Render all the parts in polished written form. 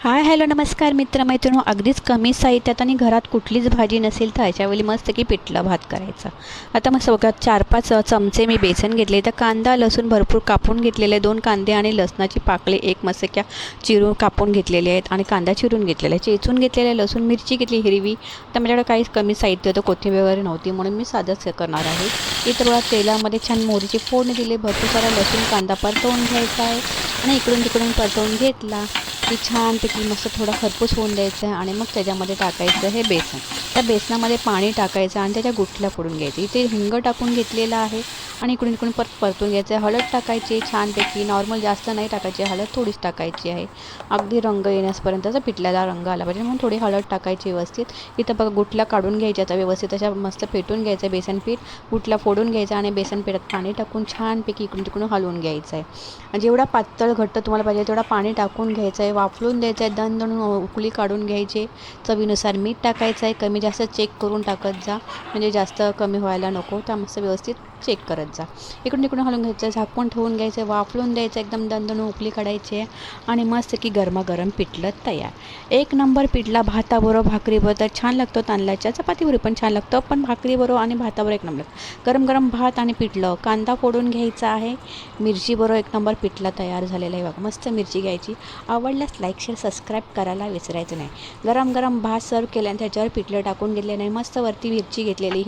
Hi hello नमस्कार मित्रमैत्रिणी, अगदीच कमी साहित्यात आणि घरात कुठलीच भाजी नसेल तर अशावेळी मस्त की पिठलं भात करायचा। आता मग सगळ्यात 4-5 चमचे मी बेसन घेतले, तर कांदा लसूण भरपूर कापून घेतलेले, 2 कांदे आणि लसणाची पाकळी एक मस्त चिरून कापून घेतलेले आहेत आणि कांदा चिरून घेतलेला आहे, चेचून घेतलेले लसूण मिरची घेतली हिरवी। तर माझ्याकडे काहीच कमी साहित्य होतं, कोथिंबीर वगैरे नव्हती म्हणून मी साधंच करणार आहे। इतर तेलामध्ये छान मोहरीची फोडणी दिली, भरपूर सारा लसूण कांदा परतवून घ्यायचा आहे आणि इकडून तिकडून परतवून घेतला की छानपैकी मस्त थोडा खरपूस होऊन द्यायचं आहे आणि मग त्याच्यामध्ये टाकायचं हे बेसन। त्या बेसनामध्ये पाणी टाकायचं आणि त्याच्या गुठल्या फोडून घ्यायची। इथे हिंग टाकून घेतलेला आहे आणि इकडून इकडून परतून घ्यायचं आहे। हळद टाकायची छानपैकी, नॉर्मल जास्त नाही टाकायची, हळद थोडीच टाकायची आहे, अगदी रंग येण्यापर्यंतचा पिठल्याला रंग आला पाहिजे म्हणून थोडी हळद टाकायची व्यवस्थित। इथं बघा गुठल्या काढून घ्यायच्या, तर व्यवस्थित अशा मस्त फेटून घ्यायचं बेसन पीठ, गुठल्या फोडून घ्यायचा आणि बेसन पीठात पाणी टाकून छानपैकी इकडून तिकडून हलवून घ्यायचं आहे। जेवढा पातळ घट्ट तुम्हाला पाहिजे तेवढा पाणी टाकून घ्यायचं आहे, वाफलून द्यायचं आहे, दणदणून उकळी काढून घ्यायचे। चवीनुसार मीठ टाकायचं आहे, कमी जास्त चेक करून टाकत जा, म्हणजे जास्त कमी व्हायला नको, त्या मस्त व्यवस्थित चेक करत जा। इकडून तिकडून हलवून घ्यायचं, झाकून ठेवून घ्यायचं, वाफलून द्यायचं, एकदम दणदणून उकळी काढायची आहे आणि मस्त की गरमागरम पिठलं तयार। एक नंबर पिठला भाताबरोबर भाकरीबरोबर तर छान लागतो, तांदळाच्या चपातीबरोबर पण छान लागतं, पण भाकरीबरोबर आणि भाताबरोबर एक नंबर। गरम गरम भात आणि पिठलं, कांदा फोडून घ्यायचा आहे, मिरची बरोबर एक नंबर पिठला तयार झालेला आहे बघा। मस्त मिरची घ्यायची, आवडल्यास लाईक शेअर सबस्क्राईब करायला विसरायचं नाही। गरम गरम भात सर्व केल्याने त्याच्यावर पिठलं टाकून घेतले नाही, मस्त वरती मिरची घेतलेली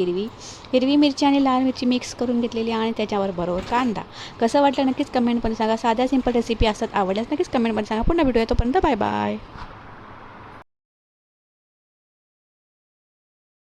हिरवी मिरची आणि लाल मिरची मिक्स करून घेतलेली आणि त्याच्यावर बरोबर कांदा। कसं वाटलं नक्कीच कमेंटमध्ये सांगा। साध्या सिंपल रेसिपी असतात, आवडल्यास नक्कीच कमेंटमध्ये सांगा। पुन्हा भेटूया, तोपर्यंत बाय बाय।